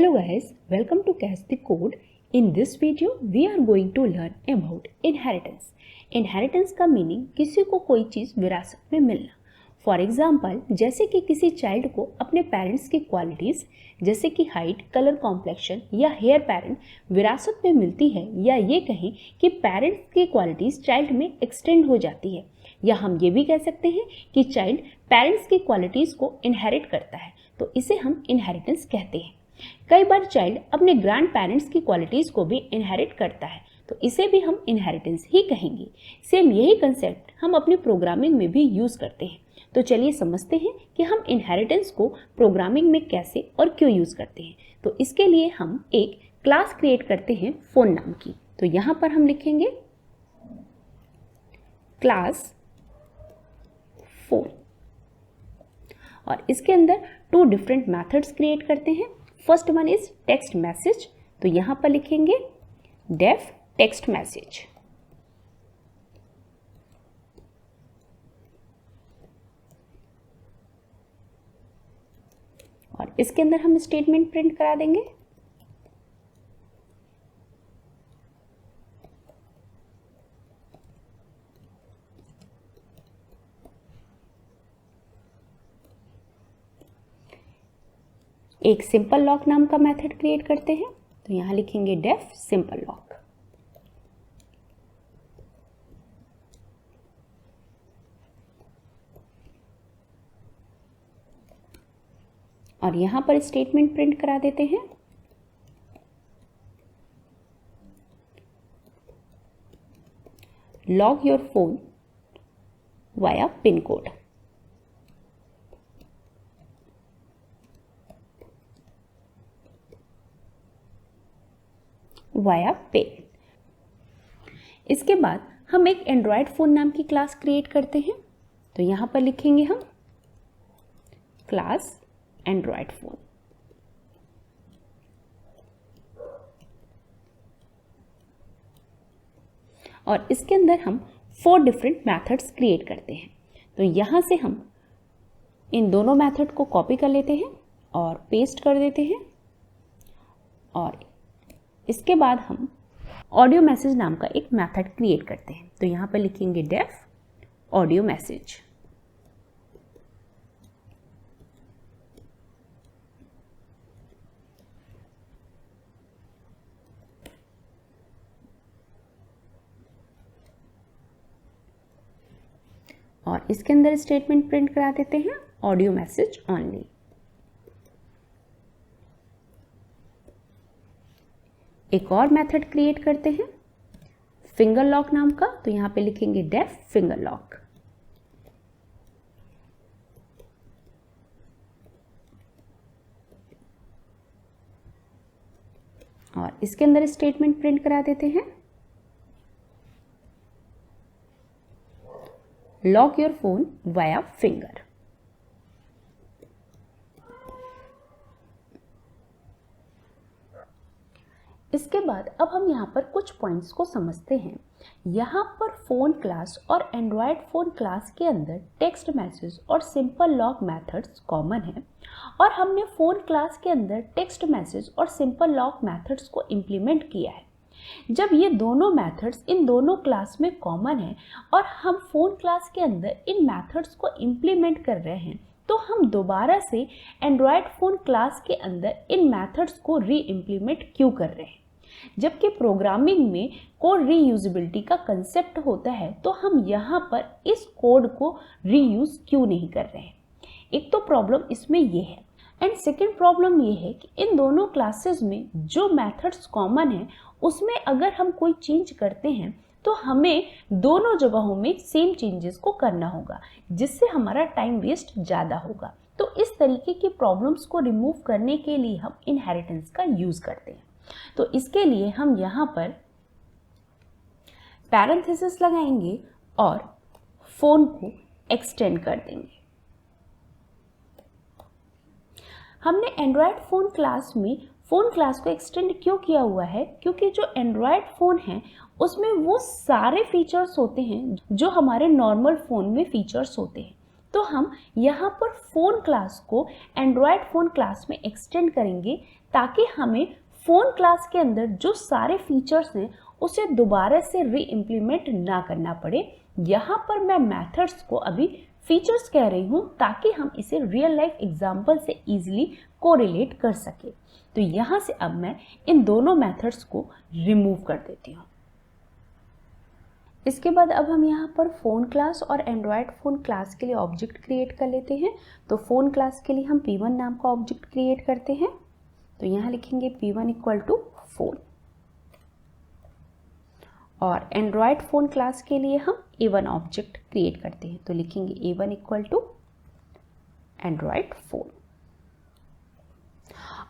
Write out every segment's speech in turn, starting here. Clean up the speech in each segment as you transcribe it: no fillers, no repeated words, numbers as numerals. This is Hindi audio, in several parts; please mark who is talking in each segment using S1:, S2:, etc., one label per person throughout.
S1: Hello guys, welcome to Catch the Code. In this video, we are going to learn about inheritance. Inheritance का मीनिंग किसी को कोई चीज़ विरासत में मिलना. फॉर एग्जाम्पल, जैसे कि किसी चाइल्ड को अपने पेरेंट्स की क्वालिटीज़ जैसे कि हाइट, कलर, कॉम्प्लेक्शन या हेयर पैटर्न विरासत में मिलती है, या ये कहें कि पेरेंट्स की क्वालिटीज़ चाइल्ड में एक्सटेंड हो जाती है, या हम ये भी कह सकते हैं कि चाइल्ड पेरेंट्स की क्वालिटीज़ को इनहेरिट करता है, तो इसे हम इनहेरिटेंस कहते हैं. कई बार चाइल्ड अपने ग्रैंड पेरेंट्स की क्वालिटीज़ को भी इनहेरिट करता है, तो इसे भी हम इनहेरिटेंस ही कहेंगे. सेम यही कंसेप्ट हम अपनी प्रोग्रामिंग में भी यूज़ करते हैं. तो चलिए समझते हैं कि हम इनहेरिटेंस को प्रोग्रामिंग में कैसे और क्यों यूज़ करते हैं. तो इसके लिए हम एक क्लास क्रिएट करते हैं फ़ोन नाम की. तो यहाँ पर हम लिखेंगे क्लास फ़ोन और इसके अंदर 2 डिफरेंट मेथड्स क्रिएट करते हैं. First one is text message, तो यहां पर लिखेंगे डेफ टेक्स्ट मैसेज. और इसके अंदर हम स्टेटमेंट प्रिंट करा देंगे. एक सिंपल लॉक नाम का मेथड क्रिएट करते हैं, तो यहां लिखेंगे डेफ सिंपल लॉक. और यहां पर स्टेटमेंट प्रिंट करा देते हैं. Log your phone via pin code. Via पे. इसके बाद हम एक एंड्रॉयड फ़ोन नाम की क्लास क्रिएट करते हैं, तो यहां पर लिखेंगे हम क्लास एंड्रॉयड फ़ोन. और इसके अंदर हम 4 डिफरेंट मेथड्स क्रिएट करते हैं. तो यहां से हम इन दोनों मेथड को कॉपी कर लेते हैं और पेस्ट कर देते हैं. और इसके बाद हम ऑडियो मैसेज नाम का एक मेथड क्रिएट करते हैं, तो यहां पर लिखेंगे डेफ ऑडियो मैसेज. और इसके अंदर स्टेटमेंट प्रिंट करा देते हैं ऑडियो मैसेज ओनली. एक और मेथड क्रिएट करते हैं फिंगर लॉक नाम का, तो यहां पे लिखेंगे डेफ फिंगर लॉक. और इसके अंदर स्टेटमेंट प्रिंट करा देते हैं lock your phone via finger. इसके बाद अब हम यहाँ पर कुछ पॉइंट्स को समझते हैं. यहाँ पर फ़ोन क्लास और एंड्रॉयड फ़ोन क्लास के अंदर टेक्स्ट मैसेज और सिंपल लॉक मेथड्स कॉमन है, और हमने फ़ोन क्लास के अंदर टेक्स्ट मैसेज और सिंपल लॉक मेथड्स को इम्प्लीमेंट किया है. जब ये दोनों मेथड्स इन दोनों क्लास में कॉमन है और हम फ़ोन क्लास के अंदर इन मेथड्स को इम्प्लीमेंट कर रहे हैं, तो हम दोबारा से एंड्रॉयड फ़ोन क्लास के अंदर इन मेथड्स को री इम्प्लीमेंट क्यों कर रहे हैं. जबकि प्रोग्रामिंग में कोड रीयूजेबिलिटी का कंसेप्ट होता है, तो हम यहाँ पर इस कोड को रीयूज क्यों नहीं कर रहे हैं. एक तो प्रॉब्लम इसमें ये है, एंड सेकेंड प्रॉब्लम ये है कि इन दोनों क्लासेस में जो मेथड्स कॉमन है उसमें अगर हम कोई चेंज करते हैं तो हमें दोनों जगहों में सेम चेंजेस को करना होगा, जिससे हमारा टाइम वेस्ट ज़्यादा होगा. तो इस तरीके की प्रॉब्लम्स को रिमूव करने के लिए हम इनहेरिटेंस का यूज़ करते हैं. तो इसके लिए हम यहाँ पर पैरेंथेसिस लगाएंगे और फ़ोन को एक्सटेंड कर देंगे. हमने एंड्रॉयड फ़ोन क्लास में फ़ोन क्लास को एक्सटेंड क्यों किया हुआ है, क्योंकि जो एंड्रॉयड फ़ोन है उसमें वो सारे फीचर्स होते हैं जो हमारे नॉर्मल फ़ोन में फीचर्स होते हैं. तो हम यहाँ पर फ़ोन क्लास को एंड्रॉयड फ़ोन क्लास में एक्सटेंड करेंगे ताकि हमें फ़ोन क्लास के अंदर जो सारे फीचर्स हैं उसे दोबारा से री इम्प्लीमेंट ना करना पड़े। यहाँ पर मैं मेथड्स को अभी फीचर्स कह रही हूँ ताकि हम इसे रियल लाइफ एग्जाम्पल से ईजिली कोरिलेट कर सके। तो यहाँ से अब मैं इन दोनों मेथड्स को रिमूव कर देती हूँ। इसके बाद अब हम यहाँ पर फ़ोन क्लास और एंड्रॉयड फ़ोन क्लास के लिए ऑब्जेक्ट क्रिएट कर लेते हैं। तो फ़ोन क्लास के लिए हम P1 नाम का ऑब्जेक्ट क्रिएट करते हैं। तो यहाँ लिखेंगे P1 इक्वल टू फ़ोन, और एंड्रॉयड फ़ोन क्लास के लिए हम A1 ऑब्जेक्ट क्रिएट करते हैं। तो लिखेंगे A1 equal to Android phone,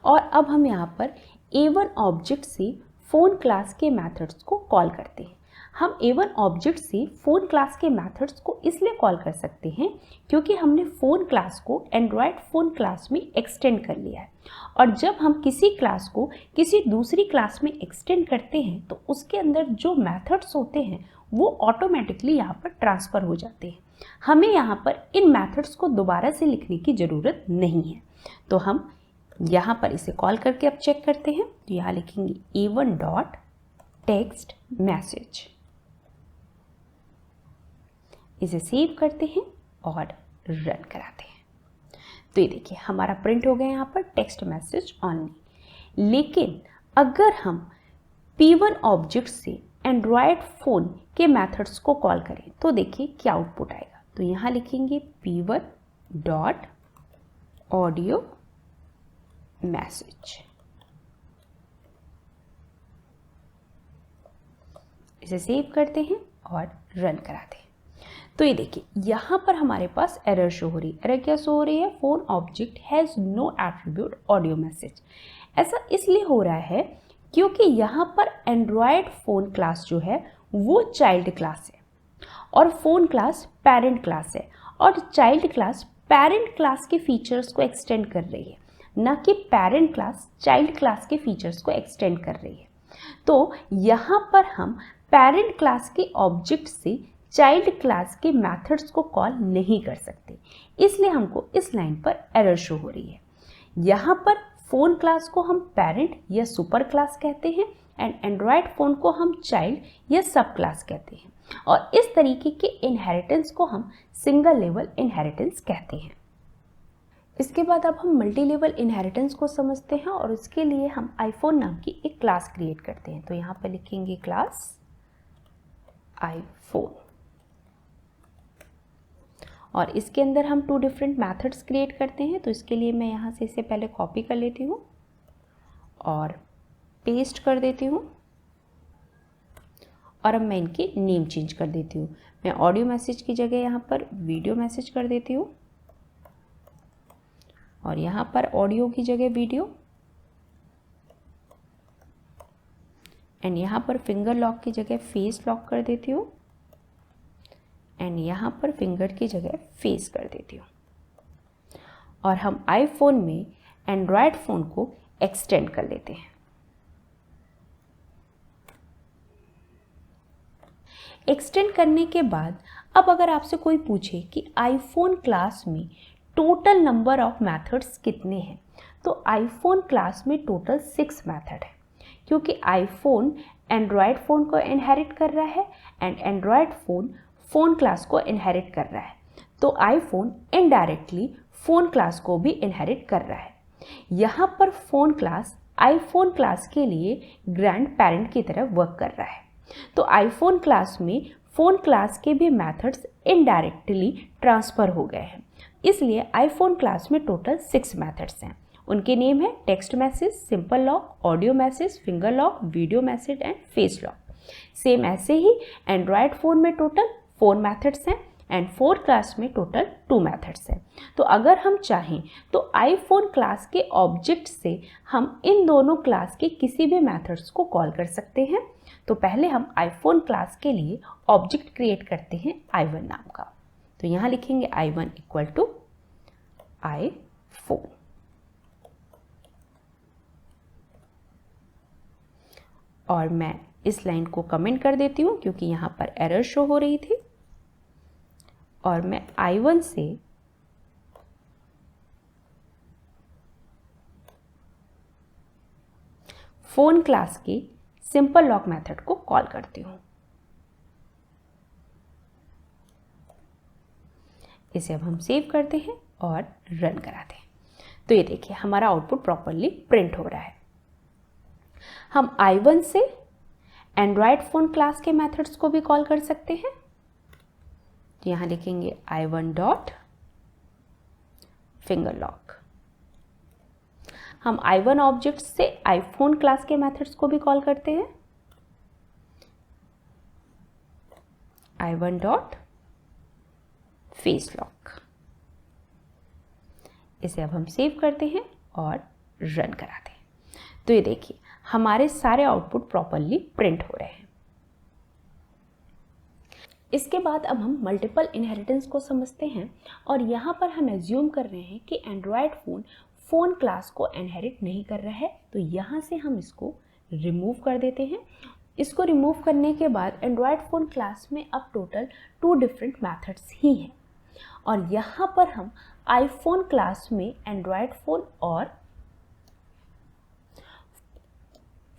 S1: और अब हम यहाँ पर A1 ऑब्जेक्ट से फ़ोन क्लास के मेथड्स को कॉल करते हैं। हम A1 ऑब्जेक्ट से फ़ोन क्लास के मेथड्स को इसलिए कॉल कर सकते हैं क्योंकि हमने फ़ोन क्लास को एंड्रॉयड फ़ोन क्लास में एक्सटेंड कर लिया है, और जब हम किसी क्लास को किसी दूसरी क्लास में एक्सटेंड करते हैं तो उसके अंदर जो मेथड्स होते हैं वो ऑटोमेटिकली यहाँ पर ट्रांसफ़र हो जाते हैं। हमें यहाँ पर इन मेथड्स को दोबारा से लिखने की ज़रूरत नहीं है। तो हम यहाँ पर इसे कॉल करके अब चेक करते हैं। तो यहाँ लिखेंगे A1 डॉट टेक्स्ट मैसेज, इसे सेव करते हैं और रन कराते हैं। तो ये देखिए हमारा प्रिंट हो गया यहाँ पर टेक्स्ट मैसेज ओनली। लेकिन अगर हम P1 ऑब्जेक्ट से एंड्रॉयड फ़ोन के मेथड्स को कॉल करें तो देखिए क्या आउटपुट आएगा। तो यहाँ लिखेंगे P1 डॉट ऑडियो मैसेज, इसे सेव करते हैं और रन कराते हैं। तो ये देखिए यहाँ पर हमारे पास एरर शो हो रही है। एरर क्या शो हो रही है? Phone object has no attribute audio message. ऐसा इसलिए हो रहा है क्योंकि यहाँ पर एंड्रॉयड फ़ोन क्लास जो है वो चाइल्ड क्लास है और फ़ोन क्लास पेरेंट क्लास है, और चाइल्ड क्लास पेरेंट क्लास के फीचर्स को एक्सटेंड कर रही है, न कि पेरेंट क्लास चाइल्ड क्लास के फीचर्स को एक्सटेंड कर रही है। तो यहाँ पर हम पेरेंट क्लास के ऑब्जेक्ट से चाइल्ड क्लास के मेथड्स को कॉल नहीं कर सकते, इसलिए हमको इस लाइन पर एरर शो हो रही है। यहाँ पर फ़ोन क्लास को हम पेरेंट या सुपर क्लास कहते हैं एंड एंड्रॉयड फ़ोन को हम चाइल्ड या सब क्लास कहते हैं, और इस तरीके के इनहेरिटेंस को हम सिंगल लेवल इनहेरिटेंस कहते हैं। इसके बाद अब हम मल्टी लेवल इनहेरिटेंस को समझते हैं, और उसके लिए हम आईफोन नाम की एक क्लास क्रिएट करते हैं। तो यहाँ पर लिखेंगे क्लास आईफोन, और इसके अंदर हम 2 डिफरेंट मेथड्स क्रिएट करते हैं। तो इसके लिए मैं यहाँ से इसे पहले कॉपी कर लेती हूँ और पेस्ट कर देती हूँ, और अब मैं इनकी नेम चेंज कर देती हूँ। मैं ऑडियो मैसेज की जगह यहाँ पर वीडियो मैसेज कर देती हूँ, और यहाँ पर ऑडियो की जगह वीडियो, एंड यहाँ पर फिंगर लॉक की जगह फेस लॉक कर देती हूँ, एंड यहाँ पर फिंगर की जगह फेस कर देती हूँ। और हम आईफोन में एंड्रॉयड फ़ोन को एक्सटेंड कर लेते हैं। एक्सटेंड करने के बाद अब अगर आपसे कोई पूछे कि आईफोन क्लास में टोटल नंबर ऑफ मेथड्स कितने हैं, तो आईफोन क्लास में टोटल 6 मेथड है, क्योंकि आईफोन एंड्रॉयड फ़ोन को इनहेरिट कर रहा है एंड एंड्रॉयड फ़ोन क्लास को इनहेरिट कर रहा है। तो आईफोन इनडायरेक्टली फ़ोन क्लास को भी इनहेरिट कर रहा है। यहाँ पर फ़ोन क्लास आईफोन क्लास के लिए ग्रैंड पेरेंट की तरह वर्क कर रहा है। तो आईफोन क्लास में फ़ोन क्लास के भी मेथड्स इनडायरेक्टली ट्रांसफ़र हो गए हैं, इसलिए आईफोन क्लास में टोटल 6 मेथड्स हैं। उनके नेम है text message, simple lock, audio message, finger lock, video message and face lock. Same ऐसे ही एंड्रॉयड फ़ोन में टोटल 4 मेथड्स हैं एंड 4 क्लास में टोटल 2 मेथड्स हैं। तो अगर हम चाहें तो आईफोन क्लास के ऑब्जेक्ट से हम इन दोनों क्लास के किसी भी मेथड्स को कॉल कर सकते हैं। तो पहले हम आईफोन क्लास के लिए ऑब्जेक्ट क्रिएट करते हैं i1 नाम का। तो यहाँ लिखेंगे i1 इक्वल टू आईफोन, और मैं इस लाइन को कमेंट कर देती हूँ क्योंकि यहाँ पर एरर शो हो रही थी, और मैं i1 से फोन क्लास के सिंपल लॉक मेथड को कॉल करती हूँ। इसे अब हम सेव करते हैं और रन कराते हैं। तो ये देखिए हमारा आउटपुट प्रॉपरली प्रिंट हो रहा है। हम I1 से एंड्रॉयड फोन क्लास के मेथड्स को भी कॉल कर सकते हैं। तो यहाँ लिखेंगे I1 डॉट फिंगर लॉक। हम I1 ऑब्जेक्ट से आईफोन क्लास के मेथड्स को भी कॉल करते हैं। I1 dot face lock. इसे अब हम सेव करते हैं और रन कराते हैं। तो ये देखिए हमारे सारे आउटपुट प्रॉपरली प्रिंट हो रहे हैं। इसके बाद अब हम मल्टीपल इनहेरिटेंस को समझते हैं और यहाँ पर हम एज्यूम कर रहे हैं कि एंड्रॉयड फोन क्लास को इनहेरिट नहीं कर रहा है। तो यहाँ से हम इसको रिमूव कर देते हैं। इसको रिमूव करने के बाद एंड्रॉयड फोन क्लास में अब टोटल 2 डिफरेंट मेथड्स ही हैं और यहाँ पर हम आईफोन क्लास में एंड्रॉयड फोन और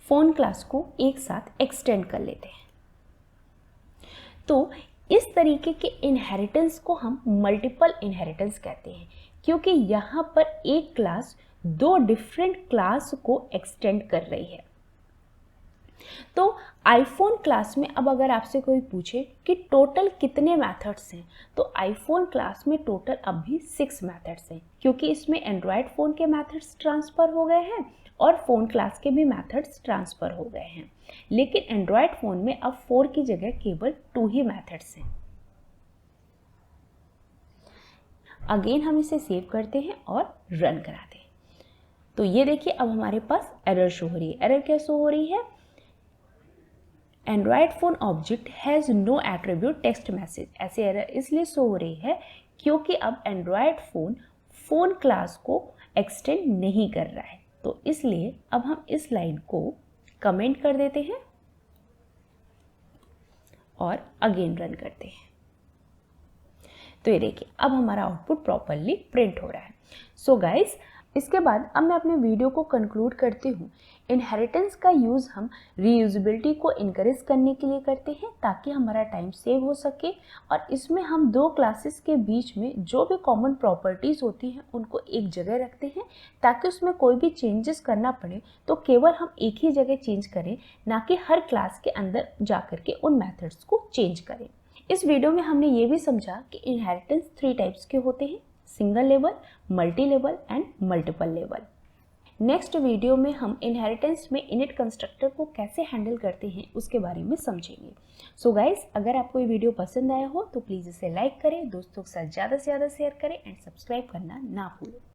S1: फोन क्लास को एक साथ एक्सटेंड कर लेते हैं। तो इस तरीके के इनहेरिटेंस को हम मल्टीपल इनहेरिटेंस कहते हैं, क्योंकि यहाँ पर एक क्लास 2 डिफरेंट क्लास को एक्सटेंड कर रही है। तो आईफोन क्लास में अब अगर आपसे कोई पूछे कि टोटल कितने मेथड्स हैं, तो आईफोन क्लास में टोटल अब भी 6 मेथड्स हैं, क्योंकि इसमें एंड्रॉयड फ़ोन के मेथड्स ट्रांसफ़र हो गए हैं और फ़ोन क्लास के भी मेथड्स ट्रांसफ़र हो गए हैं। लेकिन एंड्रॉयड फ़ोन में अब 4 की जगह केवल 2 ही मेथड्स हैं। अगेन हम इसे सेव करते हैं और रन कराते हैं। तो ये देखिए अब हमारे पास एरर शो हो रही है। एरर क्या शो हो रही है? Android phone object has no attribute text message. ऐसे एरर इसलिए शो हो रही है क्योंकि अब एंड्रॉयड फोन क्लास को एक्सटेंड नहीं कर रहा है। तो इसलिए अब हम इस लाइन को कमेंट कर देते हैं और अगेन रन करते हैं। तो ये देखिए अब हमारा आउटपुट प्रॉपरली प्रिंट हो रहा है। सो गाइस, इसके बाद अब मैं अपने वीडियो को कंक्लूड करती हूँ। इनहेरिटेंस का यूज़ हम रीयूजेबिलिटी को इनकरेज करने के लिए करते हैं ताकि हमारा टाइम सेव हो सके, और इसमें हम 2 क्लासेस के बीच में जो भी कॉमन प्रॉपर्टीज़ होती हैं उनको एक जगह रखते हैं ताकि उसमें कोई भी चेंजेस करना पड़े तो केवल हम एक ही जगह चेंज करें, ना कि हर क्लास के अंदर जा कर के उन मेथड्स को चेंज करें। इस वीडियो में हमने ये भी समझा कि इनहेरिटेंस 3 टाइप्स के होते हैं: single level, multi level and multiple level. Next video में हम इनहेरिटेंस में इनिट कंस्ट्रक्टर को कैसे हैंडल करते हैं उसके बारे में समझेंगे। सो गाइस, अगर आपको ये वीडियो पसंद आया हो तो प्लीज़ इसे लाइक करें, दोस्तों के साथ ज़्यादा से ज़्यादा शेयर करें एंड सब्सक्राइब करना ना भूलें।